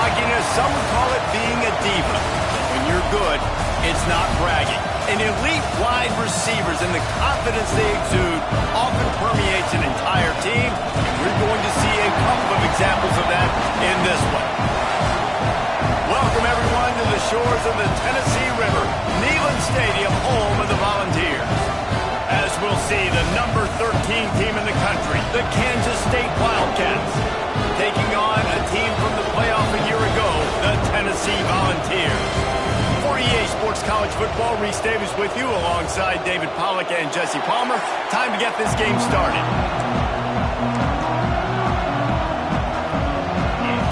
cockiness, some would call it being a diva. When you're good, it's not bragging. And elite wide receivers and the confidence they exude often permeates an entire team, and we're going to see a couple of examples of that in this one. Welcome, everyone, to the shores of the Tennessee River, Neyland Stadium, home of the Volunteers. As we'll see, the number 13 team in the country, the Kansas State Wildcats, taking on a team from the playoff a year ago, the Tennessee Volunteers. For EA Sports College Football, Reese Davis with you alongside David Pollack and Jesse Palmer. Time to get this game started.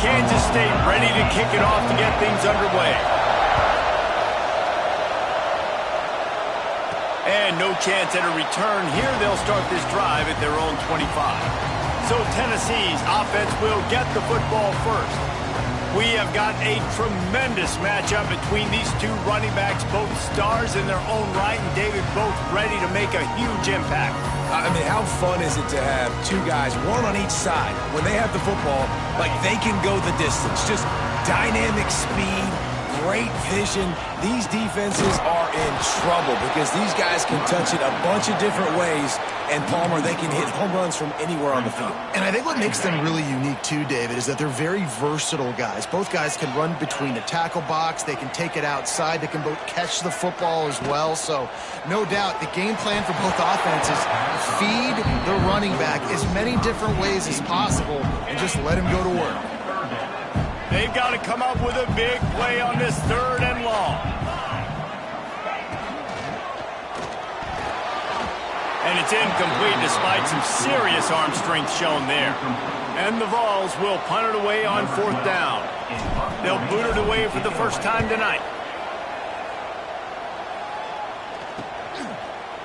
Kansas State ready to kick it off to get things underway. And no chance at a return here. They'll start this drive at their own 25. So Tennessee's offense will get the football first. We have got a tremendous matchup between these two running backs, both stars in their own right, and David, both ready to make a huge impact. I mean, how fun is it to have two guys, one on each side, when they have the football, like they can go the distance. Just dynamic speed, great vision. These defenses are in trouble because these guys can touch it a bunch of different ways, and Palmer, they can hit home runs from anywhere on the field. And I think what makes them really unique too, David, is that they're very versatile guys. Both guys can run between the tackle box. They can take it outside. They can both catch the football as well. So no doubt the game plan for both offenses, feed the running back as many different ways as possible and just let him go to work. They've got to come up with a big play on this 3rd and long. And it's incomplete despite some serious arm strength shown there. And the Vols will punt it away on 4th down. They'll boot it away for the first time tonight.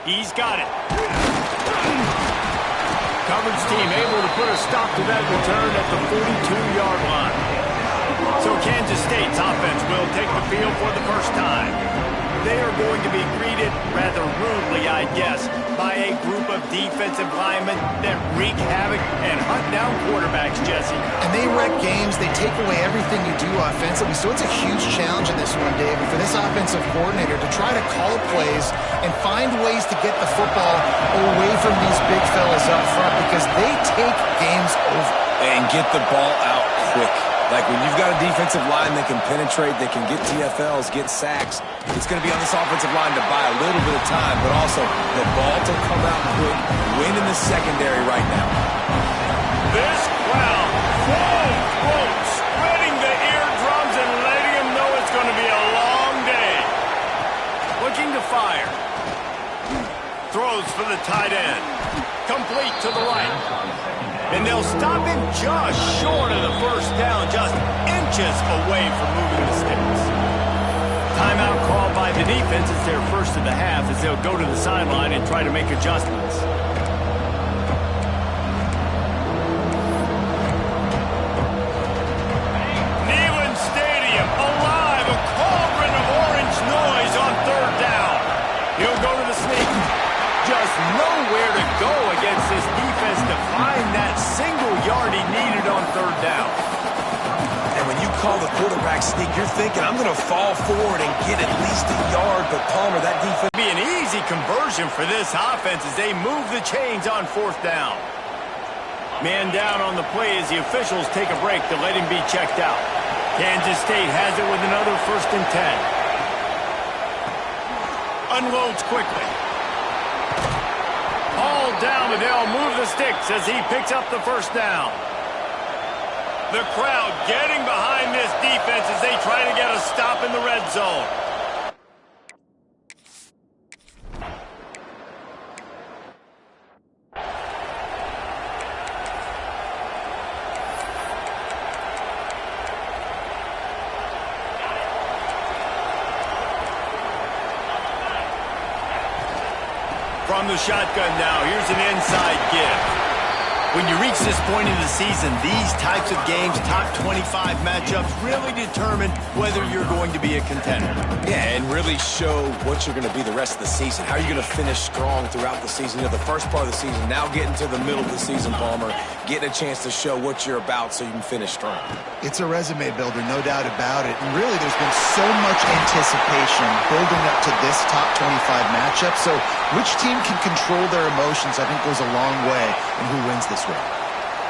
He's got it. Coverage team able to put a stop to that return at the 42-yard line. So Kansas State's offense will take the field for the first time. They are going to be greeted rather rudely, I guess, by a group of defensive linemen that wreak havoc and hunt down quarterbacks, Jesse. And they wreck games. They take away everything you do offensively. So it's a huge challenge in this one, David, for this offensive coordinator to try to call plays and find ways to get the football away from these big fellas up front because they take games over. And get the ball out quick. Like when you've got a defensive line that can penetrate, that can get TFLs, get sacks, it's going to be on this offensive line to buy a little bit of time, but also the ball to come out quick, win in the secondary right now. This crowd, spreading the eardrums and letting them know it's going to be a long day. Looking to fire. Throws for the tight end. Complete to the right. And they'll stop him just short of the first down, just inches away from moving the sticks. Timeout called by the defense. It's their first of the half as they'll go to the sideline and try to make adjustments. Neyland Stadium alive, a cauldron of orange noise on 3rd down. He'll go to the sneak. Just nowhere to go against this defense to find that single yard he needed on 3rd down. And when you call the quarterback sneak, you're thinking, I'm going to fall forward and get at least a yard. But Palmer, that defense... Be an easy conversion for this offense as they move the chains on 4th down. Man down on the play as the officials take a break to let him be checked out. Kansas State has it with another 1st and 10. Unloads quickly. All down, and they'll move the sticks as he picks up the 1st down. The crowd getting behind this defense as they try to get a stop in the red zone. From the shotgun now, here's an inside give. When you reach this point in the season, these types of games, top 25 matchups, really determine whether you're going to be a contender. Yeah, and really show what you're going to be the rest of the season. How are you going to finish strong throughout the season? You know, the first part of the season, now getting to the middle of the season, Palmer, getting a chance to show what you're about so you can finish strong. It's a resume builder, no doubt about it. And really, there's been so much anticipation building up to this top 25 matchup. So which team can control their emotions, I think, goes a long way in who wins this one.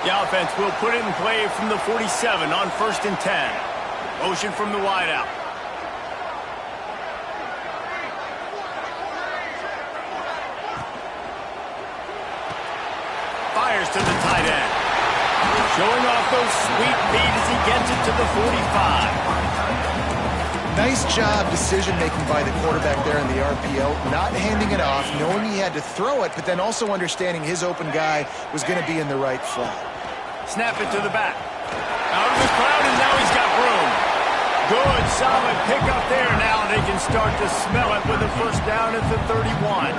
The offense will put it in play from the 47 on 1st and 10. Motion from the wideout. Fires to the tight end. Showing off those sweet feet as he gets it to the 45. Nice job decision-making by the quarterback there in the RPO, not handing it off, knowing he had to throw it, but then also understanding his open guy was going to be in the right flat. Snap it to the back. Out of the crowd, and now he's got room. Good, solid pickup there. Now they can start to smell it with a first down at the 31.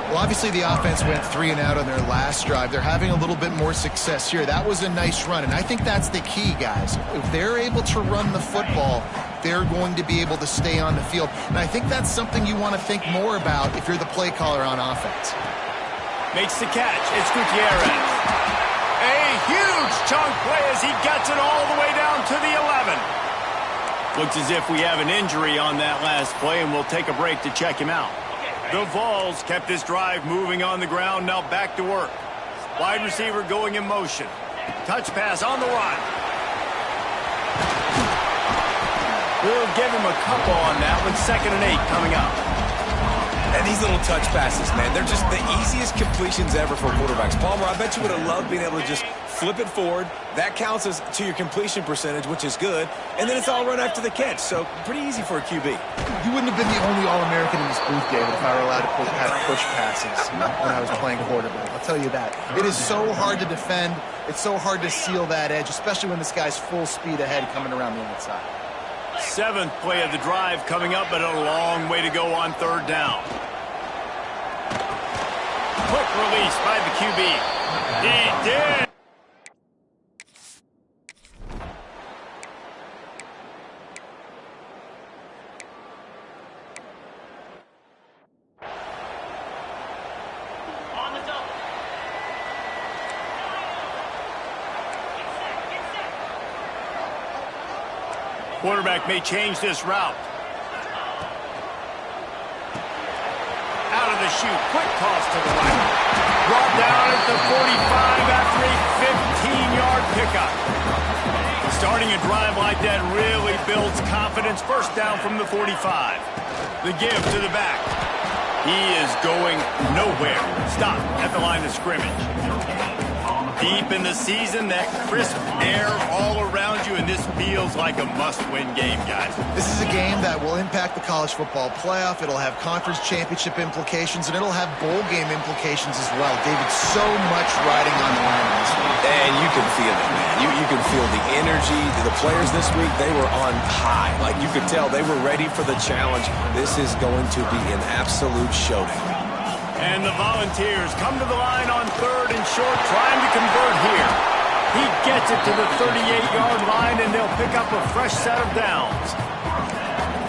Well, obviously the offense went 3 and out on their last drive. They're having a little bit more success here. That was a nice run, and I think that's the key, guys. If they're able to run the football, they're going to be able to stay on the field. And I think that's something you want to think more about if you're the play caller on offense. Makes the catch. It's Gutierrez. A huge chunk play as he gets it all the way down to the 11. Looks as if we have an injury on that last play, and we'll take a break to check him out. The Vols kept this drive moving on the ground, now back to work. Wide receiver going in motion. Touch pass on the run. We'll give him a couple on that one. 2nd and 8 coming up. And these little touch passes, man, they're just the easiest completions ever for quarterbacks. Palmer, I bet you would have loved being able to just flip it forward. That counts as to your completion percentage, which is good. And then it's all run after the catch. So pretty easy for a QB. You wouldn't have been the only All-American in this booth, David, if I were allowed to have push passes when I was playing quarterback. I'll tell you that. It is so hard to defend. It's so hard to seal that edge, especially when this guy's full speed ahead coming around the outside. 7th play of the drive coming up, but a long way to go on 3rd down. Quick release by the QB. He did. Quarterback may change this route. Out of the chute, quick toss to the right. Brought down at the 45 after a 15-yard pickup. Starting a drive like that really builds confidence. First down from the 45. The give to the back. He is going nowhere. Stop at the line of scrimmage. Deep in the season, that crisp air all around you, and this feels like a must-win game, guys. This is a game that will impact the college football playoff. It'll have conference championship implications, and it'll have bowl game implications as well. David, so much riding on the line in this one. And you can feel it, man. You can feel the energy. The players this week, they were on high. Like, you could tell they were ready for the challenge. This is going to be an absolute showdown. And the Volunteers come to the line on 3rd and short, trying to convert here. He gets it to the 38-yard line, and they'll pick up a fresh set of downs.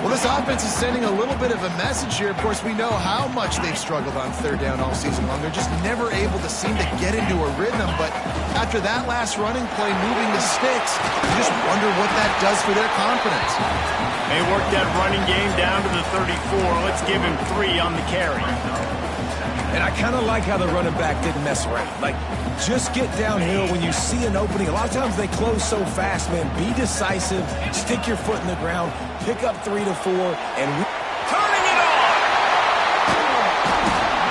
Well, this offense is sending a little bit of a message here. Of course, we know how much they've struggled on 3rd down all season long. They're just never able to seem to get into a rhythm. But after that last running play, moving the sticks, you just wonder what that does for their confidence. They work that running game down to the 34. Let's give him 3 on the carry. And I kind of like how the running back didn't mess around. Like, just get downhill when you see an opening. A lot of times they close so fast, man. Be decisive. Stick your foot in the ground. Pick up 3 to 4. And turning it on!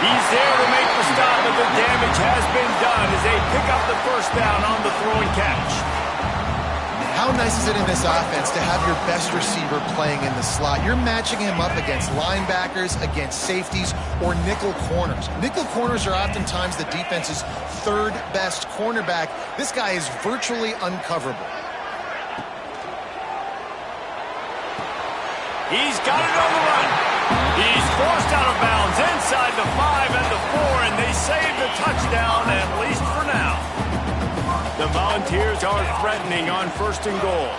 He's there to make the stop, but the damage has been done as they pick up the first down on the throw and catch. How nice is it in this offense to have your best receiver playing in the slot? You're matching him up against linebackers, against safeties, or nickel corners. Nickel corners are oftentimes the defense's 3rd best cornerback. This guy is virtually uncoverable. He's got it on the run. He's forced out of bounds inside the 5 and the 4, and they save the touchdown, at least for now. the Volunteers are threatening on 1st and goal.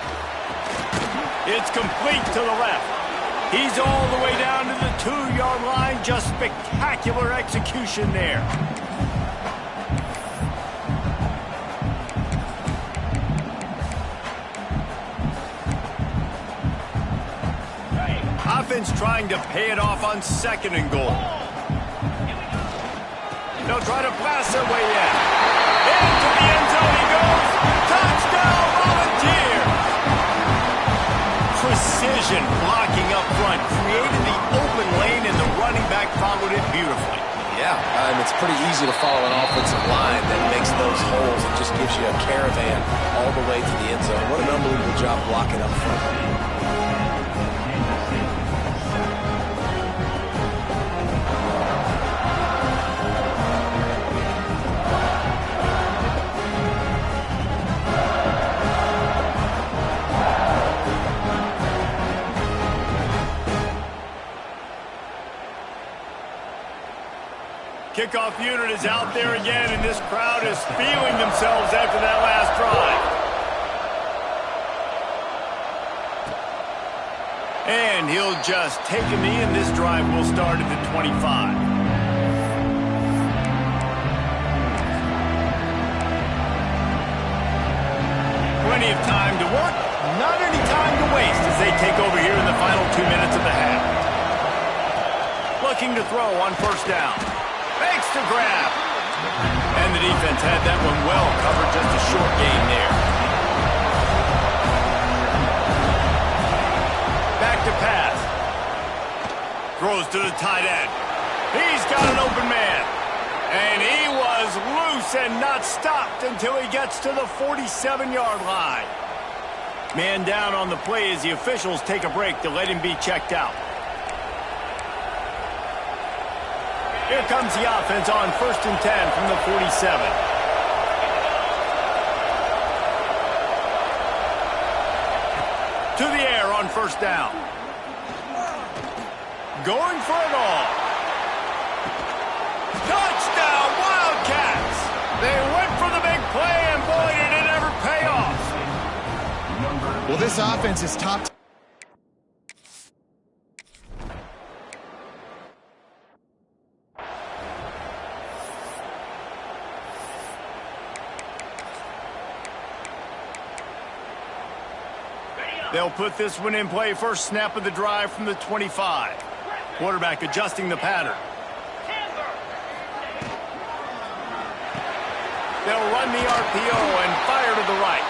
It's complete to the left. He's all the way down to the 2-yard line. Just spectacular execution there. Offense trying to pay it off on 2nd and goal. They'll try to pass their way in. Into the end zone he goes. Touchdown, Volunteers! Precision blocking up front. Created the open lane, and the running back followed it beautifully. Yeah, it's pretty easy to follow an offensive line that makes those holes and just gives you a caravan all the way to the end zone. What an unbelievable job blocking up front. Kickoff unit is out there again, and this crowd is feeling themselves after that last drive. And he'll just take a knee, and this drive will start at the 25. Plenty of time to work, not any time to waste as they take over here in the final 2 minutes of the half. Looking to throw on 1st down. Makes the grab. And the defense had that one well covered, just a short gain there. Back to pass. Throws to the tight end. He's got an open man. And he was loose and not stopped until he gets to the 47-yard line. Man down on the play as the officials take a break to let him be checked out. Here comes the offense on 1st and 10 from the 47. To the air on 1st down. Going for it all. Touchdown, Wildcats! They went for the big play, and boy, did it ever pay off. Well, this offense is top. They'll put this one in play. First snap of the drive from the 25. Quarterback adjusting the pattern. They'll run the RPO and fire to the right.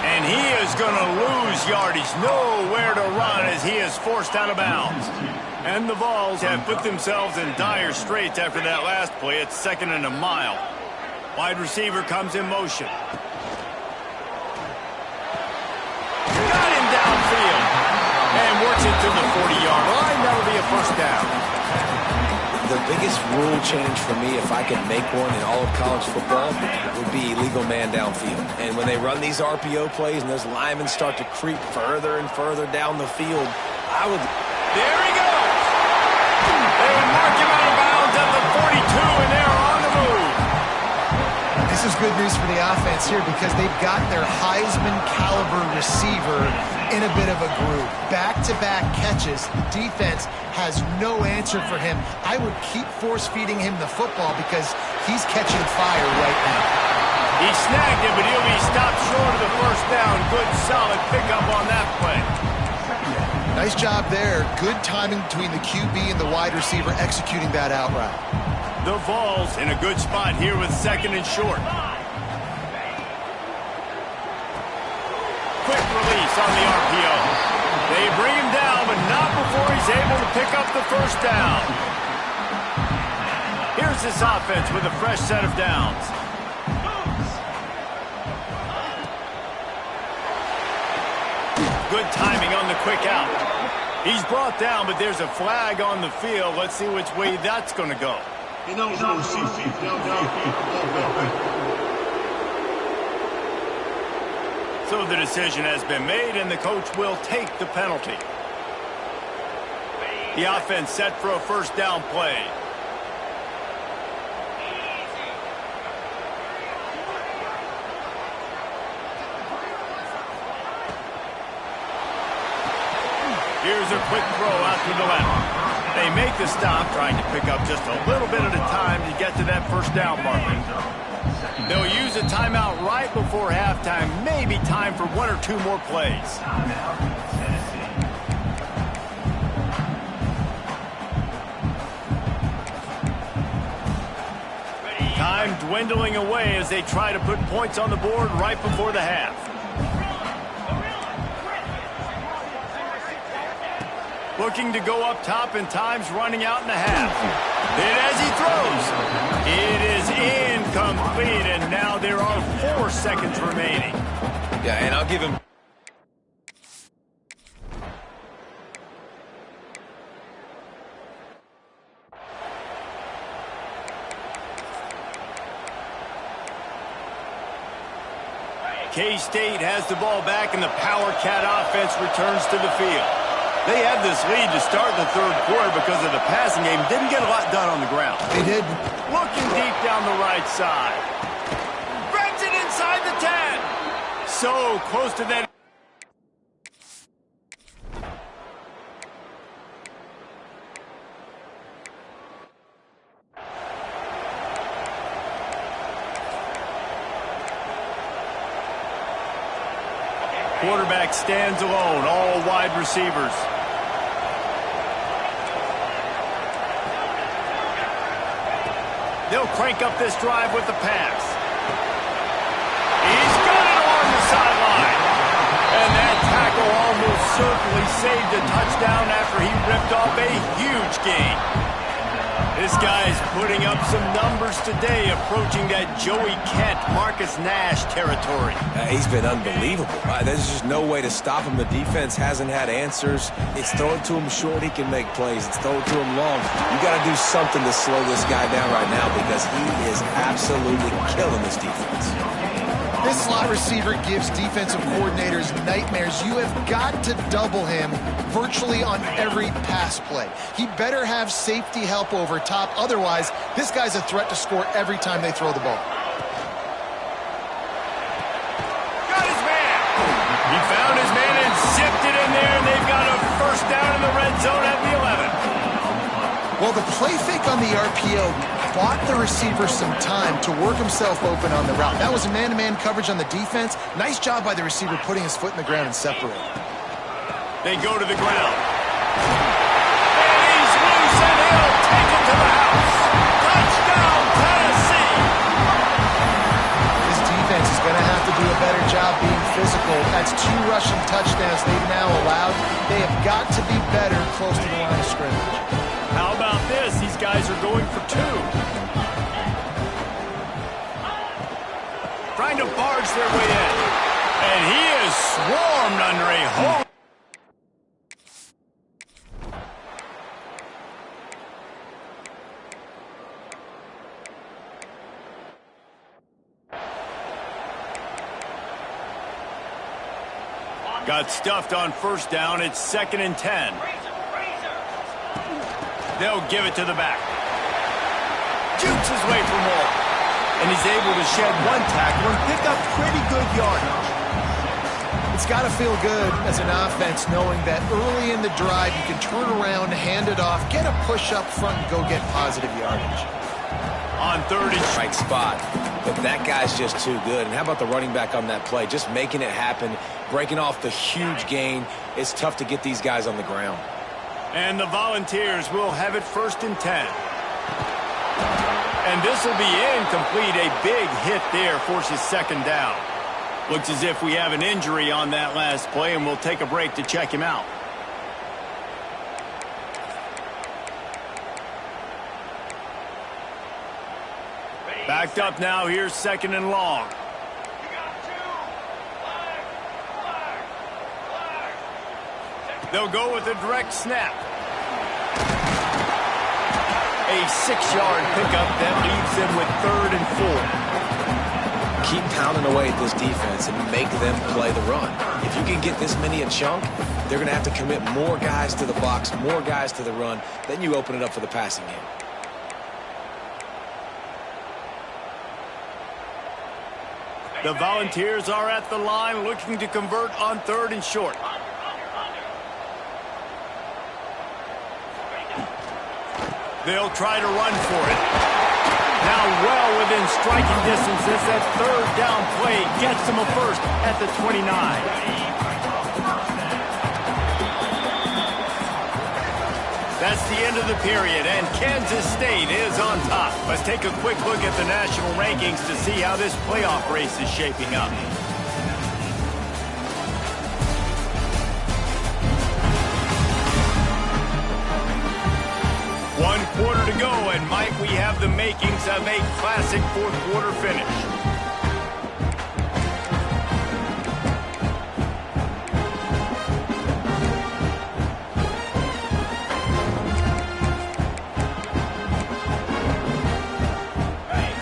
And he is going to lose yardage. Nowhere to run as he is forced out of bounds. And the Vols have put themselves in dire straits after that last play. It's 2nd and a mile. Wide receiver comes in motion. Downfield and works it to the 40-yard line. That'll be a 1st down. The biggest rule change for me, if I could make one in all of college football, would be illegal man downfield. And when they run these RPO plays and those linemen start to creep further and further down the field, I would... There he goes! They mark him out of bounds at the 42, and they're on the move. This is good news for the offense here because they've got their Heisman-caliber receiver in a bit of a groove. Back-to-back catches. The defense has no answer for him. I would keep force-feeding him the football because he's catching fire right now. He snagged it, but he'll be stopped short of the 1st down. Good, solid pickup on that play. Nice job there. Good timing between the QB and the wide receiver executing that out route. The Vols in a good spot here with 2nd and short. Quick release on the RPO. They bring him down, but not before he's able to pick up the 1st down. Here's this offense with a fresh set of downs. Good timing on the quick out. He's brought down, but there's a flag on the field. Let's see which way that's going to go. So the decision has been made, and the coach will take the penalty. The offense set for a 1st down play. Here's a quick throw out to the left. They make the stop, trying to pick up just a little bit at a time to get to that first down marker. They'll use a timeout right before halftime. Maybe time for one or two more plays. Time dwindling away as they try to put points on the board right before the half. Looking to go up top, and time's running out in the half. And as he throws, it is incomplete, and now there are 4 seconds remaining. Yeah, and I'll give him... K-State has the ball back, and the Power Cat offense returns to the field. They had this lead to start the third quarter because of the passing game. Didn't get a lot done on the ground. They did. Looking deep down the right side. Grabs it inside the 10. So close to that. Quarterback stands alone, all wide receivers. They'll crank up this drive with the pass. He's got it along the sideline. And that tackle almost certainly saved a touchdown after he ripped off a huge gain. This guy's putting up some numbers today, approaching that Joey Kent, Marcus Nash territory. He's been unbelievable. There's just no way to stop him. The defense hasn't had answers. It's thrown to him short, he can make plays. It's thrown to him long. You got to do something to slow this guy down right now because he is absolutely killing this defense. This slot receiver gives defensive coordinators nightmares. You have got to double him virtually on every pass play. He better have safety help over top. Otherwise, this guy's a threat to score every time they throw the ball. Got his man. He found his man and zipped it in there, and they've got a first down in the red zone at the 11. Well, the play fake on the RPO bought the receiver some time to work himself open on the route. That was a man-to-man coverage on the defense. Nice job by the receiver putting his foot in the ground and separating. They go to the ground. And he's loose, and he'll take it to the house. Touchdown, Tennessee! This defense is going to have to do a better job being physical. That's 2 rushing touchdowns they've now allowed. They have got to be better close to the line of scrimmage. How about this? These guys are going for 2. Trying to barge their way in. And he is swarmed under a hole. Got stuffed on first down. It's 2nd and 10. They'll give it to the back. Jukes his way for more. And he's able to shed 1 tackle and pick up pretty good yardage. It's got to feel good as an offense knowing that early in the drive you can turn around, hand it off, get a push up front, and go get positive yardage. On 3rd and right spot. But that guy's just too good. And how about the running back on that play? Just making it happen, breaking off the huge gain. It's tough to get these guys on the ground. And the Volunteers will have it 1st and 10. And this will be incomplete. A big hit there forces 2nd down. Looks as if we have an injury on that last play, and we'll take a break to check him out. Backed up now. Here's 2nd and long. They'll go with a direct snap. A 6-yard pickup that leaves them with 3rd and 4. Keep pounding away at this defense and make them play the run. If you can get this many a chunk, they're going to have to commit more guys to the box, more guys to the run. Then you open it up for the passing game. The Volunteers are at the line looking to convert on 3rd and short. They'll try to run for it. Now well within striking distance as that third down play gets them a first at the 29. That's the end of the period, and Kansas State is on top. Let's take a quick look at the national rankings to see how this playoff race is shaping up. One quarter to go, and might we have the makings of a classic fourth quarter finish.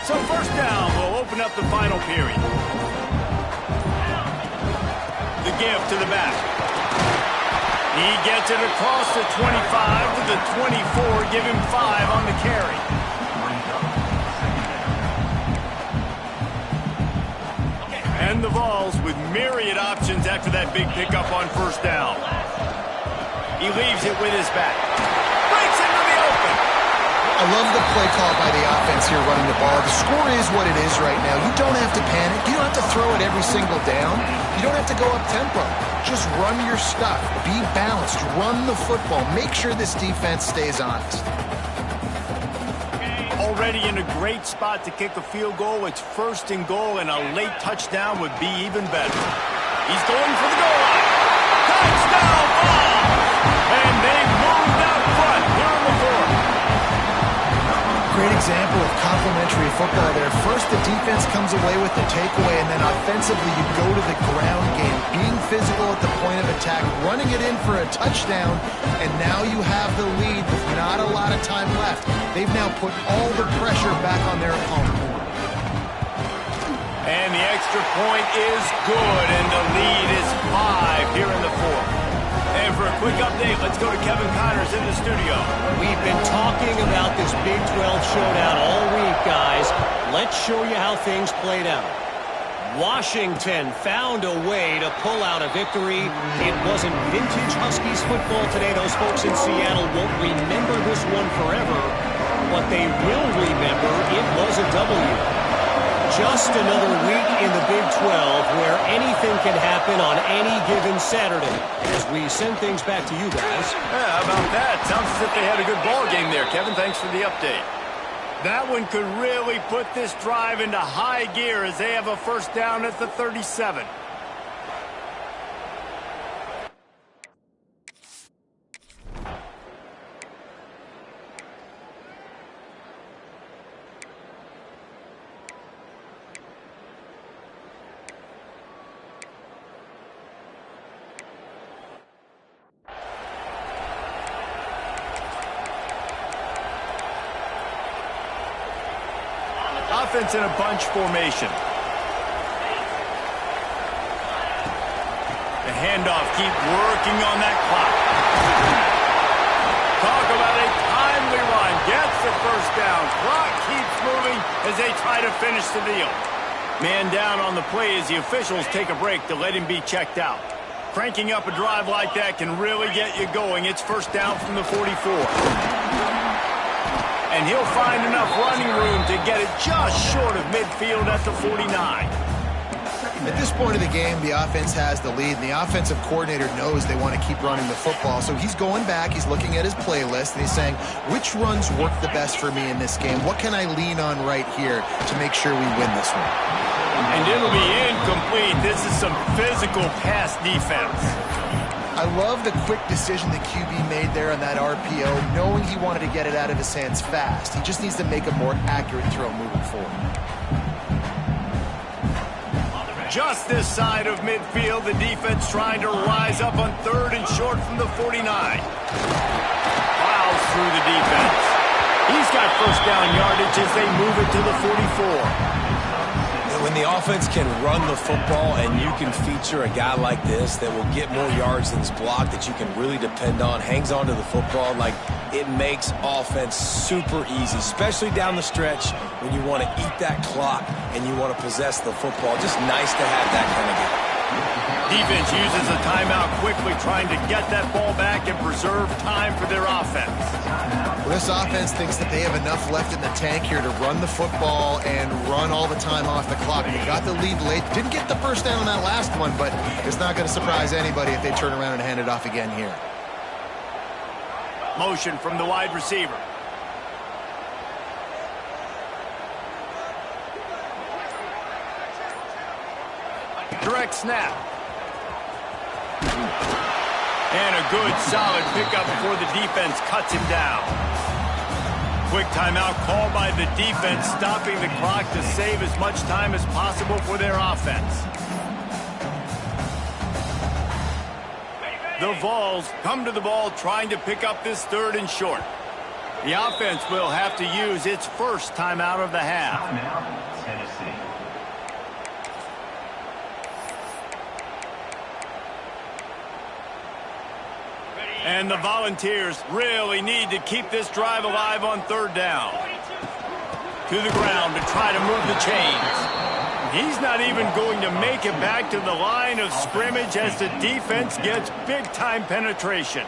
So first down will open up the final period. The give to the back. He gets it across the 25 to the 24, give him 5 on the carry. And the Vols with myriad options after that big pickup on first down. He leaves it with his back. Breaks into the open. I love the play call by the offense here running the ball. The score is what it is right now. You don't have to panic. You don't have to throw it every single down. You don't have to go up tempo. Just run your stuff. Be balanced. Run the football. Make sure this defense stays honest. Already in a great spot to kick a field goal. It's first and goal, and a late touchdown would be even better. He's going for the goal line. Touchdown ball! And they've moved out front here in the fourth. Great example of complementary football there. First, the defense comes away with the takeaway, and then offensively you go to the ground game, being physical at the point of attack, running it in for a touchdown, and now you have the lead with not a lot of time left. They've now put all the pressure back on their opponent. And the extra point is good, and the lead is 5 here in the fourth. And for a quick update, let's go to Kevin Connors in the studio. We've been talking about this Big 12 showdown all week, guys. Let's show you how things played out. Washington found a way to pull out a victory. It wasn't vintage Huskies football today. Those folks in Seattle won't remember this one forever, but they will remember it was a W. Just another week in the Big 12 where anything can happen on any given Saturday. As we send things back to you guys. Yeah, how about that? Sounds as if they had a good ball game there, Kevin. Thanks for the update. That one could really put this drive into high gear as they have a first down at the 37. Offense in a bunch formation. The handoff, keep working on that clock. Talk about a timely run. Gets the first down. Clock keeps moving as they try to finish the deal. Man down on the play as the officials take a break to let him be checked out. Cranking up a drive like that can really get you going. It's first down from the 44. And he'll find enough running room to get it just short of midfield at the 49. At this point of the game, the offense has the lead, and the offensive coordinator knows they want to keep running the football. So he's going back, he's looking at his playlist, and he's saying, which runs work the best for me in this game? What can I lean on right here to make sure we win this one? And it'll be incomplete. This is some physical pass defense. I love the quick decision the QB made there on that RPO, knowing he wanted to get it out of his hands fast. He just needs to make a more accurate throw moving forward. Just this side of midfield, the defense trying to rise up on third and short from the 49. Plows through the defense. He's got first down yardage as they move it to the 44. When the offense can run the football and you can feature a guy like this that will get more yards than his block that you can really depend on, hangs onto the football, like it makes offense super easy, especially down the stretch when you want to eat that clock and you want to possess the football. Just nice to have that kind of game. Defense uses a timeout quickly, trying to get that ball back and preserve time for their offense. Well, This offense thinks that they have enough left in the tank here to run the football and run all the time off the clock. They got the lead late. Didn't get the first down on that last one, but it's not going to surprise anybody if they turn around and hand it off again here. Motion from the wide receiver. Direct snap. And a good, solid pickup before the defense cuts him down. Quick timeout called by the defense, stopping the clock to save as much time as possible for their offense. The Vols come to the ball trying to pick up this 3rd and short. The offense will have to use its first timeout of the half. Timeout, Tennessee. And the Volunteers really need to keep this drive alive on 3rd down. To the ground to try to move the chains. He's not even going to make it back to the line of scrimmage as the defense gets big-time penetration.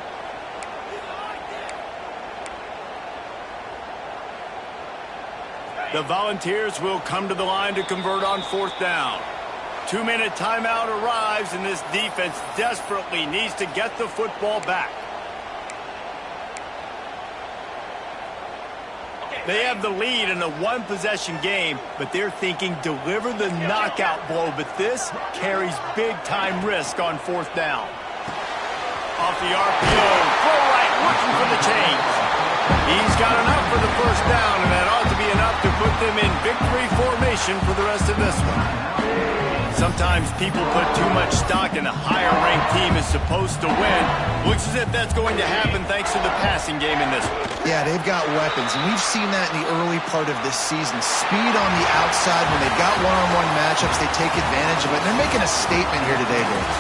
The Volunteers will come to the line to convert on 4th down. 2-minute timeout arrives, and this defense desperately needs to get the football back. They have the lead in a 1-possession game, but they're thinking deliver the knockout blow, but this carries big-time risk on 4th down. Off the RPO, throw right, looking for the chains. He's got enough for the first down, and that ought to be enough to put them in victory formation for the rest of this one. Sometimes people put too much stock in a higher-ranked team is supposed to win. Looks as if that's going to happen thanks to the passing game in this one. Yeah, they've got weapons, and we've seen that in the early part of this season. Speed on the outside. When they've got one-on-one matchups, they take advantage of it. And they're making a statement here today, Dave.